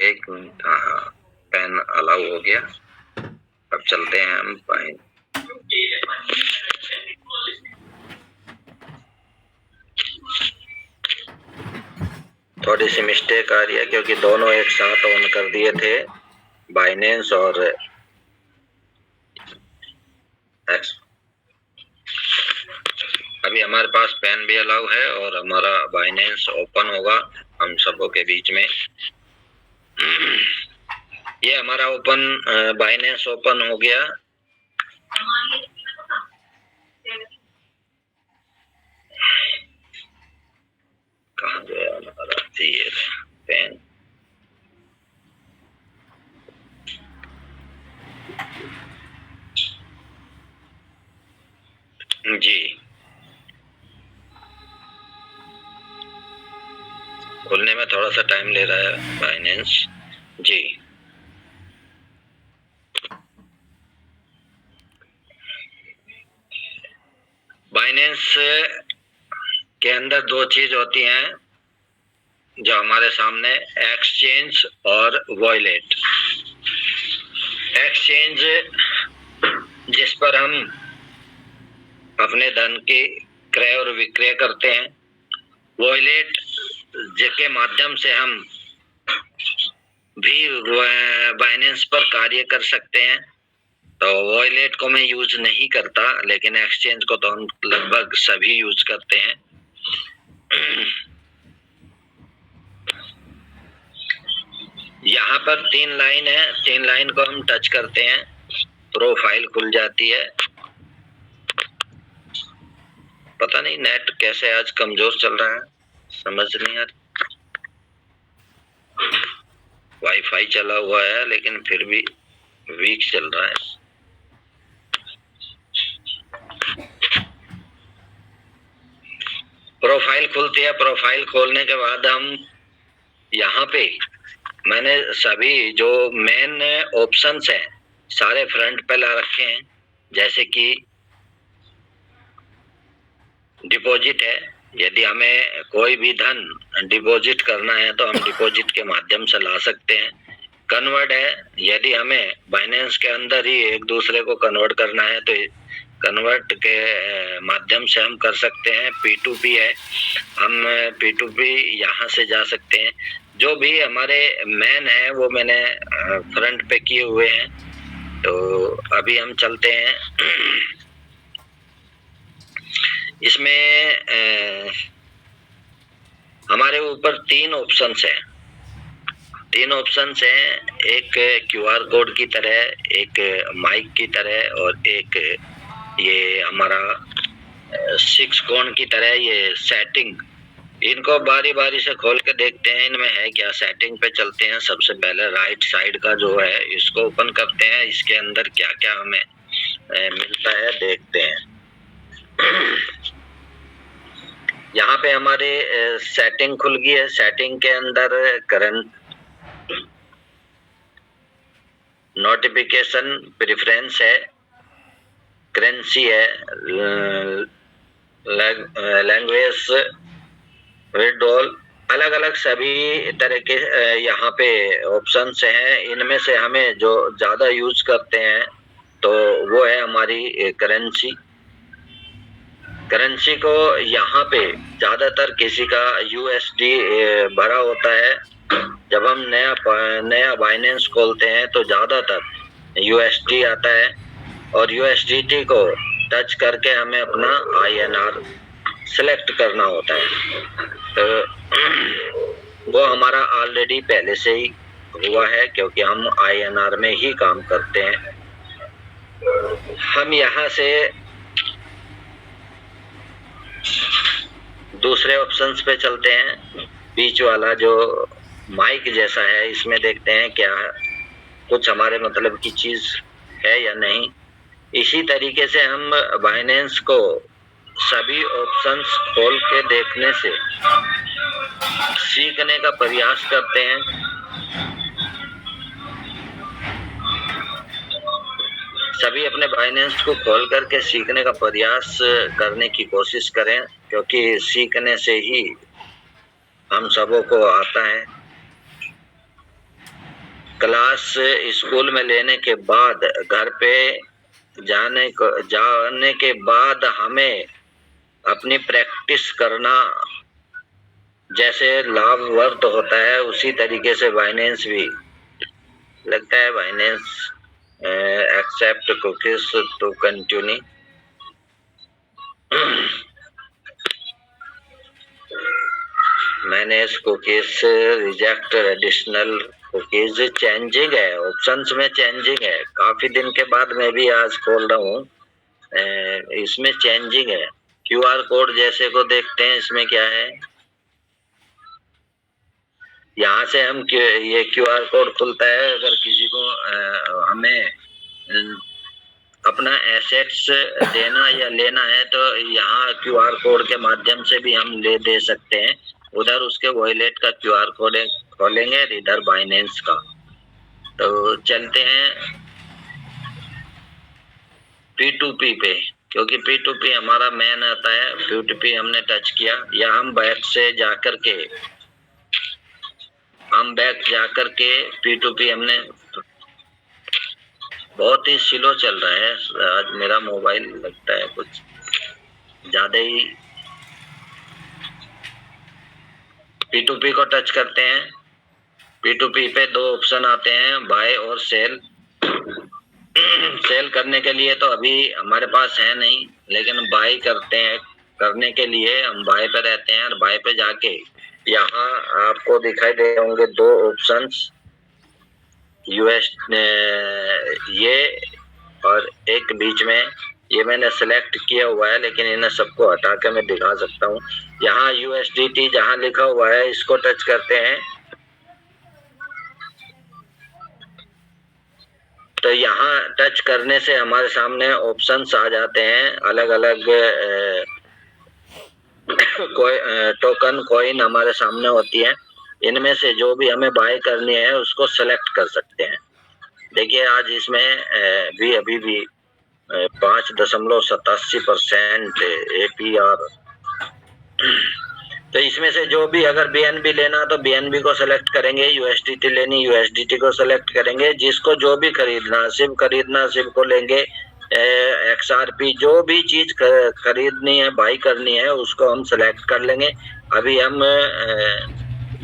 एक मिनट, हाँ, pen allow हो गया। अब चलते हैं हम बाइन। थोड़ी सी मिस्टेक आ रही है क्योंकि दोनों एक साथ ऑन कर दिए थे, बाइनेंस और एक्स। अभी हमारे पास पेन भी अलाउ है और हमारा बाइनेंस ओपन होगा हम सबों के बीच में। ये हमारा ओपन बाइनेंस ओपन हो गया। कहाँ गया हमारा ये पेन? जी, खुलने में थोड़ा सा टाइम ले रहा है बाइनेंस। जी, बाइनेंस के अंदर दो चीज होती हैं जो हमारे सामने, एक्सचेंज और वॉलेट। एक्सचेंज जिस पर हम अपने धन की क्रय और विक्रय करते हैं, वॉलेट जिसके माध्यम से हम भी बाइनेंस पर कार्य कर सकते हैं। तो वॉलेट को मैं यूज नहीं करता, लेकिन एक्सचेंज को तो हम लगभग सभी यूज करते हैं। यहाँ पर 3 लाइन है, 3 लाइन को हम टच करते हैं, प्रोफाइल खुल जाती है। पता नहीं नेट कैसे आज कमजोर चल रहा है, समझ नहीं आ रही। वाईफाई चला हुआ है लेकिन फिर भी वीक चल रहा है। प्रोफाइल खुलती है, प्रोफाइल खोलने के बाद हम यहाँ पे, मैंने सभी जो मेन ऑप्शंस हैं सारे फ्रंट पे ला रखे हैं। जैसे कि डिपॉजिट है, यदि हमें कोई भी धन डिपॉजिट करना है तो हम डिपॉजिट के माध्यम से ला सकते हैं। कन्वर्ट है, यदि हमें बाइनेंस के अंदर ही एक दूसरे को कन्वर्ट करना है तो कन्वर्ट के माध्यम से हम कर सकते हैं। P2P है, हम P2P यहाँ से जा सकते हैं। जो भी हमारे मेन है वो मैंने फ्रंट पे किए हुए हैं। तो अभी हम चलते हैं। इसमें हमारे ऊपर 3 ऑप्शंस हैं। 3 ऑप्शंस हैं, एक QR कोड की तरह, एक माइक की तरह और एक ये हमारा 6 कोण की तरह ये सेटिंग। इनको बारी बारी से खोल के देखते हैं इनमें है क्या। सेटिंग पे चलते हैं। सबसे पहले राइट साइड का जो है इसको ओपन करते हैं, इसके अंदर क्या क्या हमें मिलता है देखते हैं। यहाँ पे हमारे सेटिंग खुल गई है। सेटिंग के अंदर करंट, नोटिफिकेशन, प्रेफरेंस है, करेंसी है, लैंग्वेज, विड्रॉल, अलग अलग सभी तरह के यहाँ पे ऑप्शंस हैं। इनमें से हमें जो ज्यादा यूज करते हैं तो वो है हमारी करेंसी। करेंसी को यहाँ पे ज्यादातर किसी का USD भरा होता है। जब हम नया बाइनेंस खोलते हैं तो ज्यादातर USD आता है और USDT को टच करके हमें अपना INR सिलेक्ट करना होता है। तो वो हमारा ऑलरेडी पहले से ही हुआ है क्योंकि हम INR में ही काम करते हैं। हम यहाँ से दूसरे ऑप्शंस पे चलते हैं। बीच वाला जो माइक जैसा है इसमें देखते हैं क्या कुछ हमारे मतलब की चीज है या नहीं। इसी तरीके से हम बाइनेंस को सभी ऑप्शंस खोल के देखने से सीखने का प्रयास करते हैं। सभी अपने बाइनेंस को खोल करके सीखने का प्रयास करने की कोशिश करें क्योंकि सीखने से ही हम सबों को आता है। क्लास स्कूल में लेने के बाद घर पे जाने के बाद हमें अपनी प्रैक्टिस करना जैसे लाभवर्त होता है, उसी तरीके से बाइनेंस भी लगता है। Binance accept cookies to continue. Manage cookies reject additional cookies. Changing है, ऑप्शंस में चेंजिंग है। काफी दिन के बाद मैं भी आज खोल रहा हूँ, इसमें चेंजिंग है। क्यूआर कोड जैसे को देखते हैं, इसमें क्या है, यहाँ से हम ये क्यूआर कोड खुलता है। अगर किसी को हमें अपना एसेट्स देना या लेना है तो यहाँ क्यूआर कोड के माध्यम से भी हम ले दे सकते हैं। उधर उसके वॉलेट का क्यूआर कोड खोलेंगे, इधर बाइनेंस का। तो चलते हैं P2P पे, क्योंकि P2P हमारा मेन आता है। P2P हमने टच किया, या हम बैक जाकर के P2P हमने, बहुत ही स्लो चल रहा है आज मेरा मोबाइल, लगता है कुछ ज्यादा ही। P2P को टच करते हैं। P2P पे दो ऑप्शन आते हैं, बाय और सेल। सेल करने के लिए तो अभी हमारे पास है नहीं, लेकिन बाय करने के लिए हम बाय पे रहते हैं। और बाय पे जाके यहाँ आपको दिखाई दे होंगे दो ऑप्शंस, यूएस ये और एक बीच में, ये मैंने सेलेक्ट किया हुआ है, लेकिन इन्हें सबको हटा के मैं दिखा सकता हूँ। यहाँ USDT जहाँ लिखा हुआ है, इसको टच करते हैं तो यहाँ टच करने से हमारे सामने ऑप्शंस आ जाते हैं। अलग अलग टोकन कॉइन हमारे सामने होती है। इनमें से जो भी हमें बाय करनी है उसको सेलेक्ट कर सकते हैं। देखिए आज इसमें भी अभी भी 5.87% APR। तो इसमें से जो भी, अगर BNB लेना तो BNB को सेलेक्ट करेंगे, USDT लेनी USDT को सेलेक्ट करेंगे। जिसको जो भी खरीदना सिर्फ को लेंगे। XRP जो भी चीज खरीदनी है, बाई करनी है, उसको हम सेलेक्ट कर लेंगे। अभी हम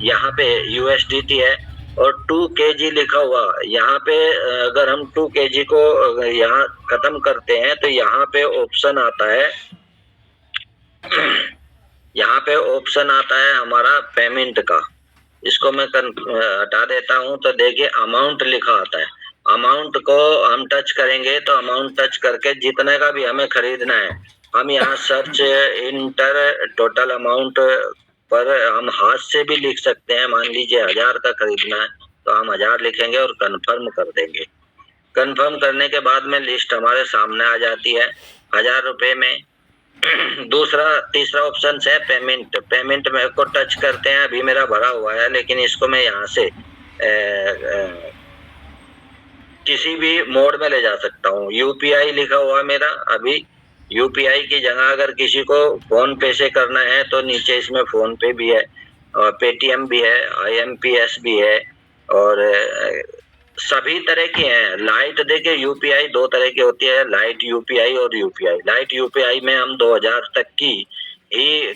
यहाँ पे USDT है और 2 kg लिखा हुआ, यहाँ पे अगर हम 2 kg को यहाँ खत्म करते हैं तो यहाँ पे ऑप्शन आता है, यहाँ पे ऑप्शन आता है हमारा पेमेंट का। इसको मैं हटा देता हूँ तो देखिए अमाउंट लिखा आता है। अमाउंट को हम टच करेंगे तो अमाउंट टच करके जितने का भी हमें खरीदना है, हम यहाँ सर्च इंटर टोटल अमाउंट पर हम हाथ से भी लिख सकते हैं। मान लीजिए 1000 का खरीदना है तो हम 1000 लिखेंगे और कंफर्म कर देंगे। कंफर्म करने के बाद में लिस्ट हमारे सामने आ जाती है 1000 रुपए में। तीसरा ऑप्शन है पेमेंट में को टच करते हैं। अभी मेरा भरा हुआ है, लेकिन इसको मैं यहाँ से किसी भी मोड में ले जा सकता हूँ। UPI लिखा हुआ मेरा, अभी UPI की जगह अगर किसी को फोन पे से करना है तो नीचे इसमें फोन पे भी है और पेटीएम भी है, IMPS भी है और सभी तरह की हैं। लाइट देखिए UPI 2 तरह की होती है, लाइट UPI और UPI। लाइट UPI में हम 2000 तक की ही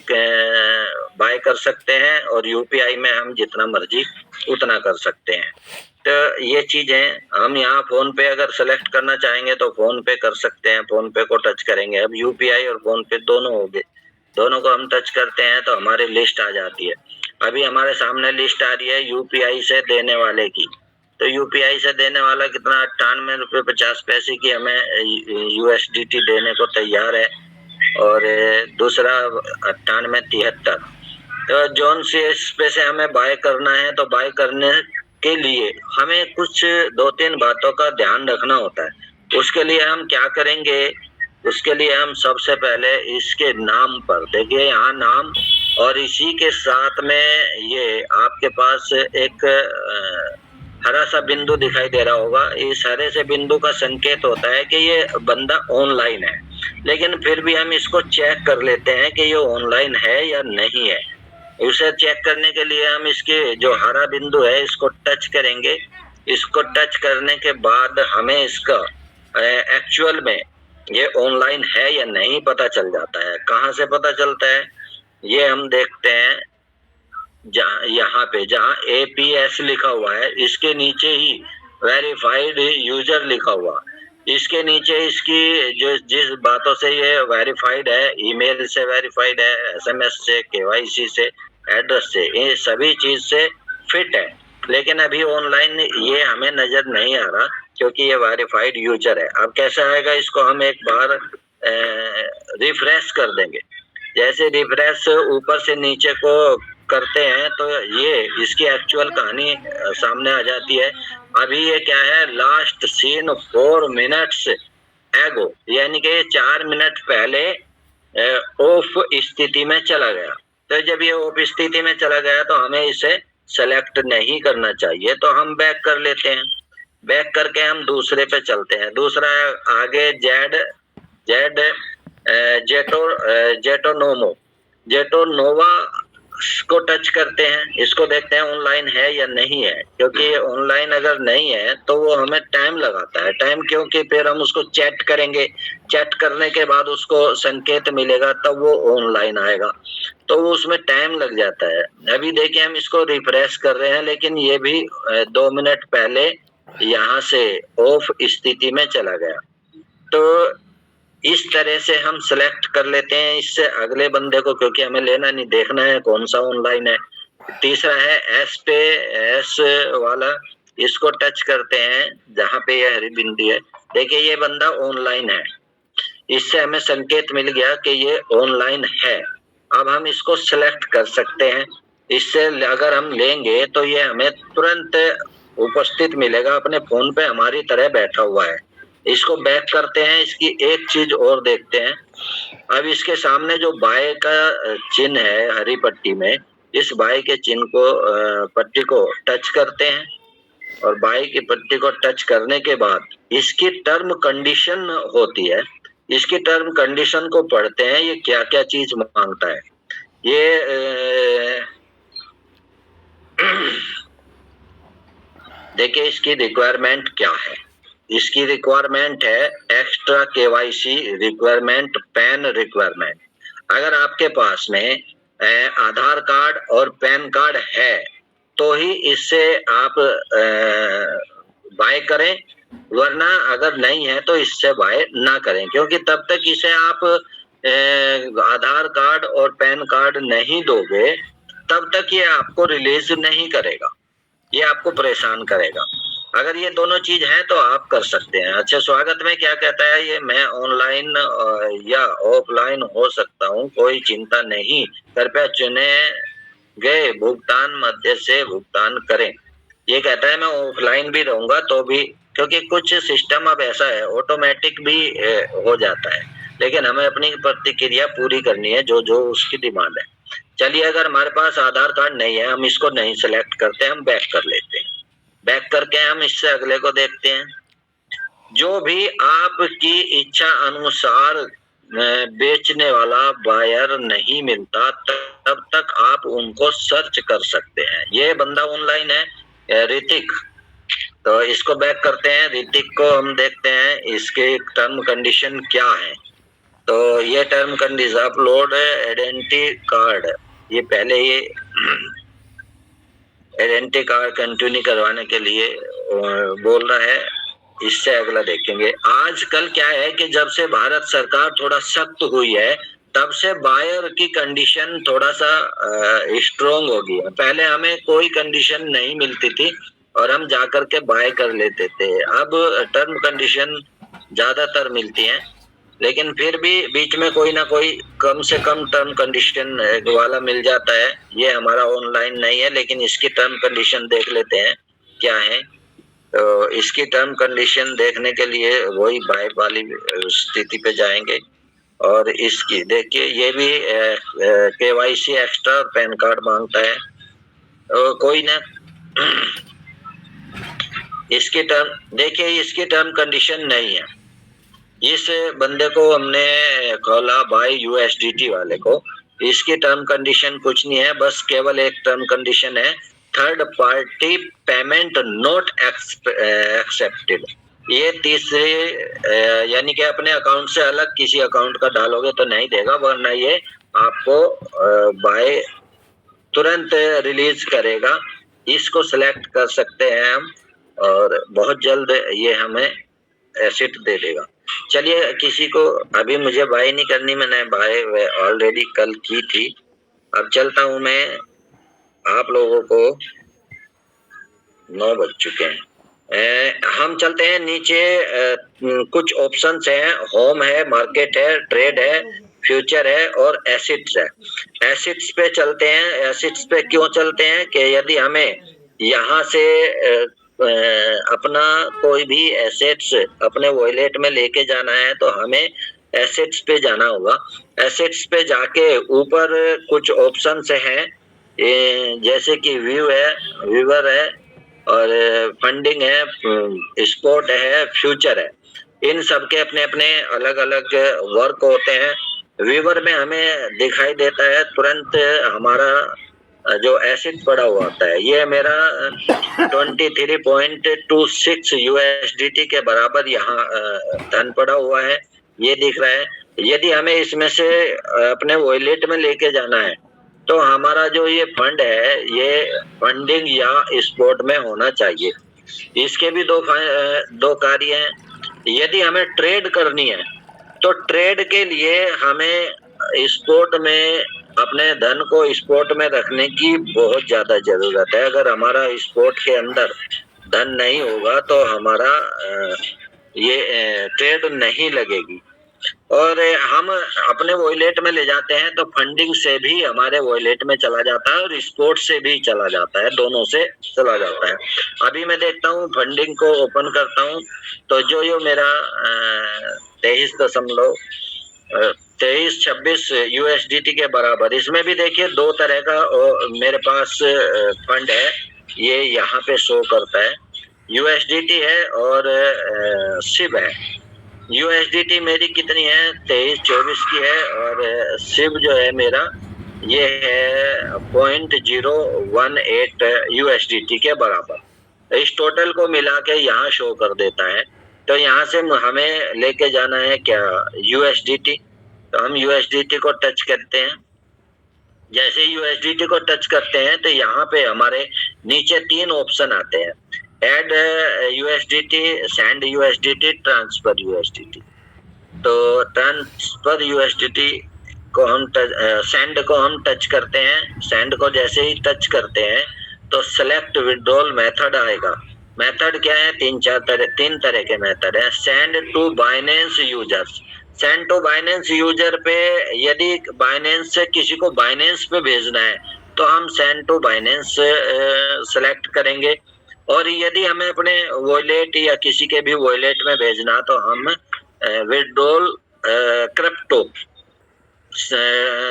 बाय कर सकते हैं और UPI में हम जितना मर्जी उतना कर सकते हैं। तो ये चीजें हम यहाँ फोन पे अगर सेलेक्ट करना चाहेंगे तो फोन पे कर सकते हैं। फोन पे को टच करेंगे, अब UPI और फोन पे दोनों हो गए, दोनों को हम टच करते हैं तो हमारी लिस्ट आ जाती है। अभी हमारे सामने लिस्ट आ रही है UPI से देने वाले की। तो UPI से देने वाला कितना 98.50 की हमें USDT देने को तैयार है और दूसरा 98.73। तो जोन से इस पे से हमें बाय करना है, तो बाय करने के लिए हमें कुछ 2-3 बातों का ध्यान रखना होता है। उसके लिए हम क्या करेंगे, उसके लिए हम सबसे पहले इसके नाम पर देखिए, यहाँ नाम और इसी के साथ में ये आपके पास एक हरा सा बिंदु दिखाई दे रहा होगा। इस हरे से बिंदु का संकेत होता है कि ये बंदा ऑनलाइन है, लेकिन फिर भी हम इसको चेक कर लेते हैं कि ये ऑनलाइन है या नहीं है। उसे चेक करने के लिए हम इसके जो हरा बिंदु है इसको टच करेंगे इसको टच करने के बाद हमें इसका एक्चुअल में ये ऑनलाइन है या नहीं पता चल जाता है। कहाँ से पता चलता है? ये हम देखते हैं जहाँ यहाँ पे जहाँ APS लिखा हुआ है, इसके नीचे ही वेरीफाइड यूजर लिखा हुआ, इसके नीचे इसकी जो जिस बातों से ये वेरीफाइड है, ईमेल से वेरीफाइड है, SMS से, KYC से, एड्रेस से, ये सभी चीज से फिट है। लेकिन अभी ऑनलाइन ये हमें नजर नहीं आ रहा क्योंकि ये वेरीफाइड यूजर है। अब कैसे आएगा? इसको हम एक बार रिफ्रेश कर देंगे। जैसे रिफ्रेश ऊपर से नीचे को करते हैं तो ये इसकी एक्चुअल कहानी सामने आ जाती है। अभी ये क्या है? लास्ट सीन 4 मिनट्स एगो, यानी कि 4 मिनट पहले ऑफ स्थिति में चला गया। तो जब ये ऑफ स्थिति में चला गया तो हमें इसे सेलेक्ट नहीं करना चाहिए, तो हम बैक कर लेते हैं। बैक करके हम दूसरे पे चलते हैं। दूसरा आगे जेटोनोवा को टच करते हैं। इसको देखते हैं ऑनलाइन है या नहीं है, क्योंकि ऑनलाइन अगर नहीं है तो वो हमें टाइम लगाता है। टाइम क्योंकि फिर हम उसको चैट करेंगे, चैट करने के बाद उसको संकेत मिलेगा तब वो ऑनलाइन आएगा, तो उसमें टाइम लग जाता है। अभी देखिए हम इसको रिफ्रेश कर रहे हैं, लेकिन ये भी 2 मिनट पहले यहाँ से ऑफ स्थिति में चला गया। तो इस तरह से हम सिलेक्ट कर लेते हैं इससे अगले बंदे को, क्योंकि हमें लेना नहीं, देखना है कौन सा ऑनलाइन है। तीसरा है एस वाला, इसको टच करते हैं जहाँ पे यह हरी बिंदी है। देखिए ये बंदा ऑनलाइन है, इससे हमें संकेत मिल गया कि ये ऑनलाइन है। अब हम इसको सिलेक्ट कर सकते हैं। इससे अगर हम लेंगे तो ये हमें तुरंत उपस्थित मिलेगा, अपने फोन पे हमारी तरह बैठा हुआ है। इसको बैक करते हैं। इसकी एक चीज और देखते हैं। अब इसके सामने जो बाय का चिन्ह है हरी पट्टी में, इस बाय के चिन्ह को पट्टी को टच करते हैं, और बाय की पट्टी को टच करने के बाद इसकी टर्म कंडीशन होती है। इसकी टर्म कंडीशन को पढ़ते हैं, ये क्या क्या चीज मांगता है। ये देखिए इसकी रिक्वायरमेंट क्या है। इसकी रिक्वायरमेंट है extra KYC requirement, pan requirement. अगर आपके पास में आधार कार्ड और पैन कार्ड है तो ही इससे आप बाय करें, वरना अगर नहीं है तो इससे बाय ना करें, क्योंकि तब तक इसे आप आधार कार्ड और पैन कार्ड नहीं दोगे तब तक ये आपको रिलीज नहीं करेगा, ये आपको परेशान करेगा। अगर ये दोनों चीज है तो आप कर सकते हैं। अच्छा, स्वागत में क्या कहता है ये? मैं ऑनलाइन या ऑफलाइन हो सकता हूँ, कोई चिंता नहीं, कृपया चुने गए भुगतान मध्य से भुगतान करें। ये कहता है मैं ऑफलाइन भी रहूंगा तो भी, क्योंकि कुछ सिस्टम अब ऐसा है ऑटोमेटिक भी हो जाता है, लेकिन हमें अपनी प्रतिक्रिया पूरी करनी है जो जो उसकी डिमांड है। चलिए, अगर हमारे पास आधार कार्ड नहीं है, हम इसको नहीं सिलेक्ट करते, हम बैक कर लेते हैं। बैक करके हम इससे अगले को देखते हैं। जो भी आपकी इच्छा अनुसार बेचने वाला बायर नहीं मिलता तब तक आप उनको सर्च कर सकते हैं। ये बंदा ऑनलाइन है, ऋतिक, तो इसको बैक करते हैं। ऋतिक को हम देखते हैं इसके टर्म कंडीशन क्या है। तो ये term condition upload identity card, ये पहले ये आइडेंटिटी कार्ड कंटिन्यू करवाने के लिए बोल रहा है। इससे अगला देखेंगे। आजकल क्या है कि जब से भारत सरकार थोड़ा सख्त हुई है तब से बायर की कंडीशन थोड़ा सा स्ट्रोंग हो गई है। पहले हमें कोई कंडीशन नहीं मिलती थी और हम जाकर के बाय कर लेते थे। अब टर्म कंडीशन ज्यादातर मिलती हैं, लेकिन फिर भी बीच में कोई ना कोई कम से कम टर्म कंडीशन वाला मिल जाता है। ये हमारा ऑनलाइन नहीं है, लेकिन इसकी टर्म कंडीशन देख लेते हैं क्या है। तो इसकी टर्म कंडीशन देखने के लिए वही बाय वाली स्थिति पे जाएंगे, और इसकी देखिए ये भी KYC एक्स्ट्रा पैन कार्ड मांगता है। तो कोई ना, इसकी टर्म देखिए, इसकी टर्म कंडीशन नहीं है। इस बंदे को हमने खोला बाय USDT वाले को, इसकी टर्म कंडीशन कुछ नहीं है, बस केवल एक टर्म कंडीशन है third party payment not accepted. ये तीसरे यानी कि अपने अकाउंट से अलग किसी अकाउंट का डालोगे तो नहीं देगा, वरना ये आपको बाय तुरंत रिलीज करेगा। इसको सिलेक्ट कर सकते हैं हम और बहुत जल्द ये हमें एसेट दे देगा। चलिए, किसी को अभी मुझे बाय नहीं करनी, मैंने बाय ऑलरेडी कल की थी। अब चलता हूं मैं, आप लोगों को 9 बज चुके हैं। हम चलते हैं नीचे। कुछ ऑप्शंस हैं, होम है, मार्केट है, ट्रेड है, फ्यूचर है और एसेट्स है। एसेट्स पे चलते हैं। एसेट्स पे क्यों चलते हैं कि यदि हमें यहाँ से अपना कोई भी एसेट्स अपने वॉलेट में लेके जाना है तो हमें एसेट्स पे जाना होगा। एसेट्स पे जाके ऊपर कुछ ऑप्शंस हैं, जैसे कि व्यू है, व्यूअर है और फंडिंग है, स्पोर्ट है, फ्यूचर है। इन सब के अपने अपने अलग अलग वर्क होते हैं। व्यूअर में हमें दिखाई देता है तुरंत हमारा जो एसेट पड़ा हुआ होता है। ये मेरा 23.26 यूएसडीटी के बराबर यहाँ धन पड़ा हुआ है, ये दिख रहा है। यदि हमें इसमें से अपने वॉलेट में लेके जाना है तो हमारा जो ये फंड है ये फंडिंग या स्पोर्ट में होना चाहिए। इसके भी दो कार्य हैं। यदि हमें ट्रेड करनी है तो ट्रेड के लिए हमें स्पोर्ट में अपने धन को स्पोर्ट में रखने की बहुत ज्यादा जरूरत है। अगर हमारा स्पोर्ट के अंदर धन नहीं होगा तो हमारा ये ट्रेड नहीं लगेगी। और हम अपने वॉलेट में ले जाते हैं तो फंडिंग से भी हमारे वॉलेट में चला जाता है और स्पोर्ट से भी चला जाता है, दोनों से चला जाता है। अभी मैं देखता हूँ, फंडिंग को ओपन करता हूँ तो जो मेरा 23.26 यूएसडीटी के बराबर, इसमें भी देखिए दो तरह का मेरे पास फंड है, ये यहाँ पे शो करता है। यूएसडीटी है और सिब है। यूएसडीटी मेरी कितनी है, 2324 की है और सिब जो है मेरा ये है 0.018 यूएसडीटी के बराबर। इस टोटल को मिला के यहाँ शो कर देता है। तो यहाँ से हमें लेके जाना है क्या, यूएसडीटी। तो हम यूएसडीटी को टच करते हैं। जैसे यूएसडीटी को टच करते हैं तो यहाँ पे हमारे नीचे 3 ऑप्शन आते हैं, add USDT, send USDT, transfer USDT. तो ट्रांसफर यूएसडीटी को हम सेंड को हम टच करते हैं। सेंड को जैसे ही टच करते हैं तो सेलेक्ट विड्रॉल मेथड आएगा। मेथड क्या है, 3 तरह के मेथड है। Send to Binance users, send to Binance user पे, यदि बाइनेंस से किसी को बाइनेंस पे भेजना है तो हम सेंड टू बाइनेंस सेलेक्ट करेंगे। और यदि हमें अपने वॉलेट या किसी के भी वॉलेट में भेजना तो हम विड्रॉल क्रिप्टो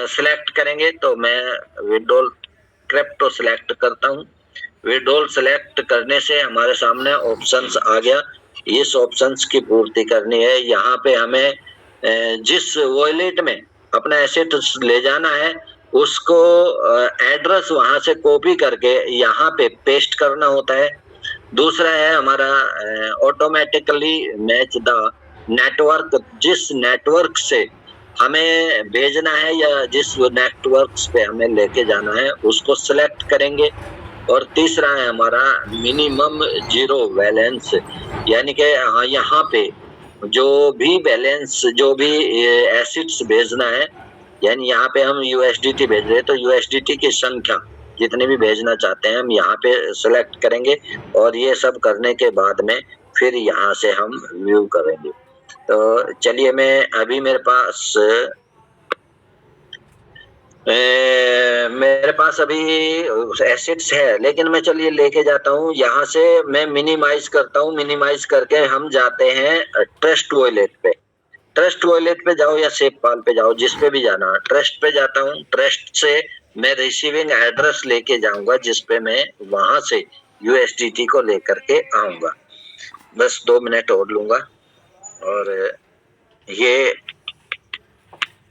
सिलेक्ट करेंगे। तो मैं विड्रॉल क्रिप्टो सिलेक्ट करता हूँ। विड्रॉल सेलेक्ट करने से हमारे सामने ऑप्शंस आ गया। इस ऑप्शंस की पूर्ति करनी है। यहाँ पे हमें जिस वॉलेट में अपना एसेट ले जाना है उसको एड्रेस वहां से कॉपी करके यहाँ पे पेस्ट करना होता है। दूसरा है हमारा ऑटोमेटिकली मैच द नेटवर्क, जिस नेटवर्क से हमें भेजना है या जिस नेटवर्क पे हमें लेके जाना है उसको सिलेक्ट करेंगे। और तीसरा है हमारा मिनिमम जीरो बैलेंस, यानी कि यहाँ पे जो भी बैलेंस, जो भी एसेट्स भेजना है, यानी यहाँ पे हम यूएसडीटी भेज रहे हैं तो यूएसडीटी की संख्या जितने भी भेजना चाहते हैं हम यहाँ पे सिलेक्ट करेंगे। और ये सब करने के बाद में फिर यहाँ से हम व्यू करेंगे। तो चलिए, मैं अभी मेरे पास अभी एसेट्स है, लेकिन मैं चलिए लेके जाता हूँ। यहाँ से मैं मिनिमाइज करता हूँ। मिनिमाइज करके हम जाते हैं ट्रस्ट वॉलेट पे। ट्रस्ट वॉलेट पे जाओ या सेफपाल पे जाओ, जिस पे भी जाना। ट्रस्ट पे जाता हूँ। ट्रस्ट से मैं रिसीविंग एड्रेस लेके जाऊंगा जिस पे मैं वहां से यूएसडीटी को लेकर के आऊंगा। बस 2 मिनट और लूंगा। और ये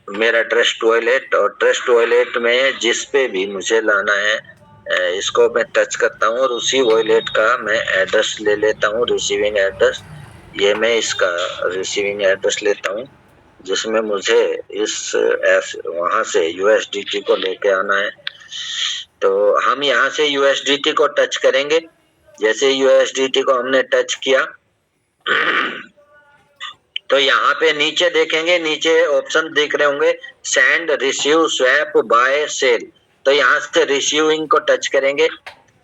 मेरा ट्रस्ट वॉलेट, और ट्रस्ट वॉलेट में जिस पे भी मुझे लाना है इसको मैं टच करता हूँ और उसी वॉलेट का मैं एड्रेस ले लेता हूँ, रिसीविंग एड्रेस। ये मैं इसका रिसीविंग एड्रेस लेता हूँ जिसमें मुझे इस वहां से यूएसडीटी को लेके आना है। तो हम यहाँ से यूएसडीटी को टच करेंगे। जैसे यूएसडीटी को हमने टच किया तो यहाँ पे नीचे देखेंगे, नीचे ऑप्शन दिख रहे होंगे, send, receive, swap, buy, sell. तो यहाँ से रिसीविंग को टच करेंगे।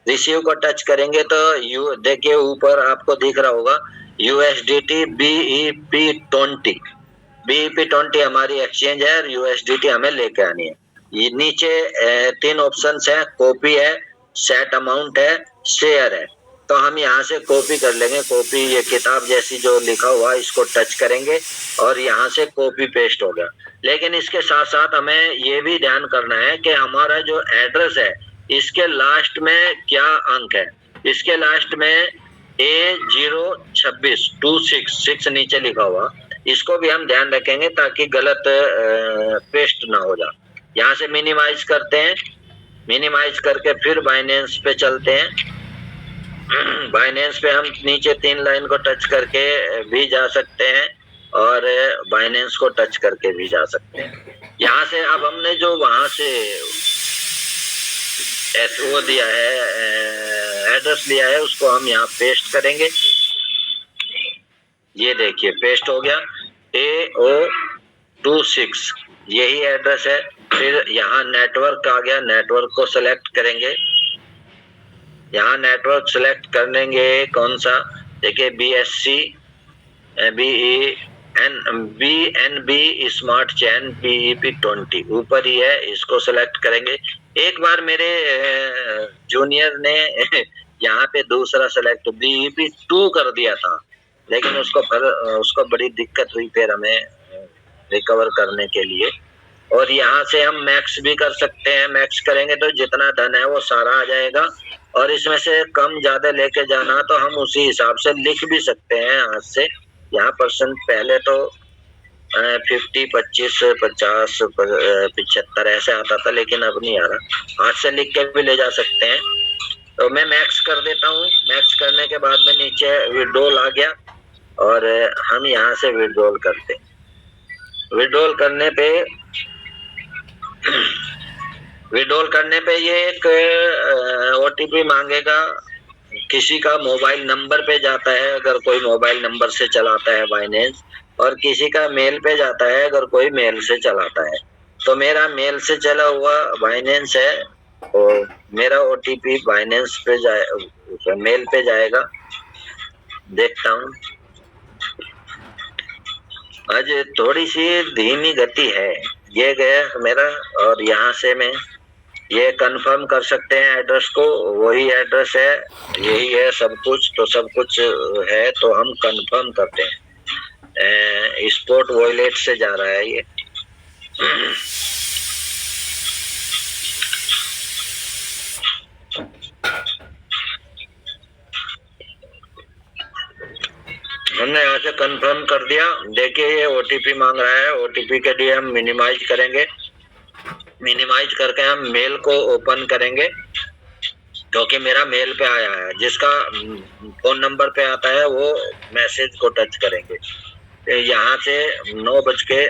रिसीव को टच करेंगे तो यू देखिए ऊपर आपको दिख रहा होगा यूएसडीटी BEP20। BEP20 हमारी एक्सचेंज है और यूएसडीटी हमें लेके आनी है। ये नीचे 3 ऑप्शंस है, कॉपी है, सेट अमाउंट है, शेयर है। तो हम यहाँ से कॉपी कर लेंगे। कॉपी, ये किताब जैसी जो लिखा हुआ इसको टच करेंगे और यहाँ से कॉपी पेस्ट हो गया। लेकिन इसके साथ साथ हमें ये भी ध्यान करना है कि हमारा जो एड्रेस है इसके लास्ट में क्या अंक है। इसके लास्ट में A026 नीचे लिखा हुआ, इसको भी हम ध्यान रखेंगे ताकि गलत पेस्ट ना हो जाए। यहाँ से मिनिमाइज करते हैं, मिनिमाइज करके फिर बाइनेंस पे चलते हैं। बाइनेंस पे हम नीचे 3 लाइन को टच करके भी जा सकते हैं और बाइनेंस को टच करके भी जा सकते हैं। यहाँ से अब हमने जो वहां से वो दिया है, एड्रेस लिया है, उसको हम यहाँ पेस्ट करेंगे। ये देखिए पेस्ट हो गया, AO26 यही एड्रेस है। फिर यहाँ नेटवर्क आ गया, नेटवर्क को सेलेक्ट करेंगे। यहाँ नेटवर्क सेलेक्ट करेंगे कौन सा, देखिए BNB स्मार्ट चैन BEP20 ऊपर ही है, इसको सेलेक्ट करेंगे। एक बार मेरे जूनियर ने यहाँ पे दूसरा सेलेक्ट BEP2 कर दिया था, लेकिन उसको बड़ी दिक्कत हुई फिर हमें रिकवर करने के लिए। और यहाँ से हम मैक्स भी कर सकते हैं। मैक्स करेंगे तो जितना धन है वो सारा आ जाएगा और इसमें से कम ज्यादा लेके जाना तो हम उसी हिसाब से लिख भी सकते हैं हाथ से। यहाँ परसेंट पहले तो 50, 25, 50, 75 ऐसे आता था, लेकिन अब नहीं आ रहा। हाथ से लिख के भी ले जा सकते हैं। तो मैं मैक्स कर देता हूँ। मैक्स करने के बाद में नीचे विड्रॉल आ गया और हम यहाँ से विड्रॉल करते हैं। विड्रॉल करने पे ये एक OTP मांगेगा। किसी का मोबाइल नंबर पे जाता है अगर कोई मोबाइल नंबर से चलाता है बाइनेंस, और किसी का मेल पे जाता है अगर कोई मेल से चलाता है। तो मेरा मेल से चला हुआ बाइनेंस है और मेरा OTP बाइनेंस पे मेल पे जाएगा। देखता हूँ, आज थोड़ी सी धीमी गति है। ये गया मेरा और यहाँ से मैं ये कंफर्म कर सकते हैं एड्रेस को, वही एड्रेस है, यही है सब कुछ। तो सब कुछ है तो हम कंफर्म करते हैं। स्पोर्ट वॉलेट से जा रहा है ये। हमने यहाँ से कंफर्म कर दिया। देखिए ये OTP मांग रहा है। OTP के लिए हम मिनिमाइज करेंगे। मिनिमाइज करके हम मेल को ओपन करेंगे, क्योंकि मेरा मेल पे आया है। जिसका फोन नंबर पे आता है वो मैसेज को टच करेंगे। तो यहाँ से 9 बज के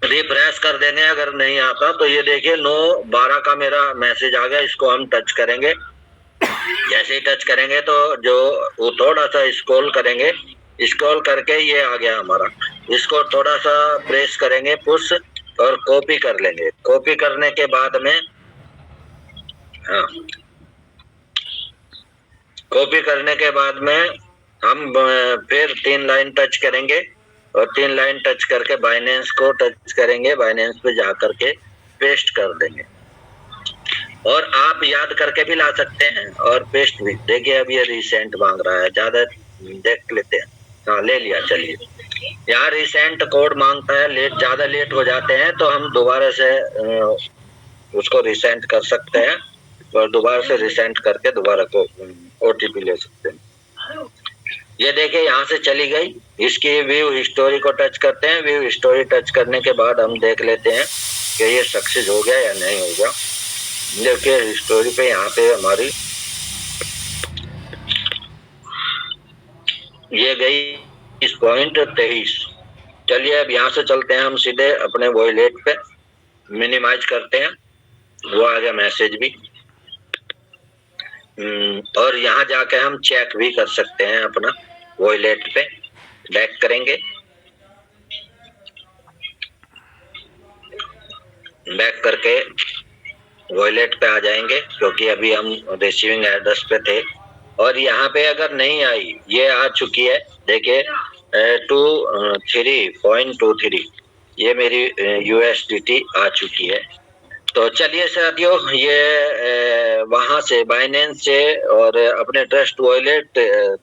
रिफ्रेश कर देंगे। अगर नहीं आता तो ये देखिए 9:12 का मेरा मैसेज आ गया। इसको हम टच करेंगे। जैसे ही टच करेंगे तो जो वो थोड़ा सा स्क्रॉल करेंगे, स्क्रॉल करके ये आ गया हमारा। इसको थोड़ा सा प्रेस करेंगे पुश और कॉपी कर लेंगे। कॉपी करने के बाद में कॉपी करने के बाद में हम फिर 3 लाइन टच करेंगे और 3 लाइन टच करके बाइनेंस को टच करेंगे। बाइनेंस पे जा करके पेस्ट कर देंगे। और आप याद करके भी ला सकते हैं और पेस्ट भी। देखिए अब ये रिसेंट मांग रहा है, ज्यादा देख लेते हैं। हाँ ले लिया। चलिए यहाँ रिसेंट कोड मांगता है। ज्यादा लेट हो जाते हैं तो हम दोबारा से उसको रिसेंट कर सकते हैं और दोबारा से रिसेंट करके दोबारा को OTP ले सकते हैं। ये देखिए यहाँ से चली गई। इसकी व्यू हिस्टोरी को टच करते हैं। व्यू हिस्टोरी टच करने के बाद हम देख लेते हैं कि ये सक्सेस हो गया या नहीं हो गया। देखिए हिस्टोरी पे यहाँ पे हमारी ये गई 20.23। चलिए अब यहाँ से चलते हैं हम सीधे अपने वॉयलेट पे, मिनिमाइज करते हैं। वो आ गया मैसेज भी। और यहाँ जाके हम चेक भी कर सकते हैं अपना वॉयलेट पे। बैक करेंगे, बैक करके वॉयलेट पे आ जाएंगे क्योंकि अभी हम रिसीविंग एड्रेस पे थे। और यहाँ पे अगर नहीं आई, ये आ चुकी है देखिए 3.23 ये मेरी USDT आ चुकी है। तो चलिए साथियों, ये वहां से बाइनेंस से और अपने ट्रस्ट वॉलेट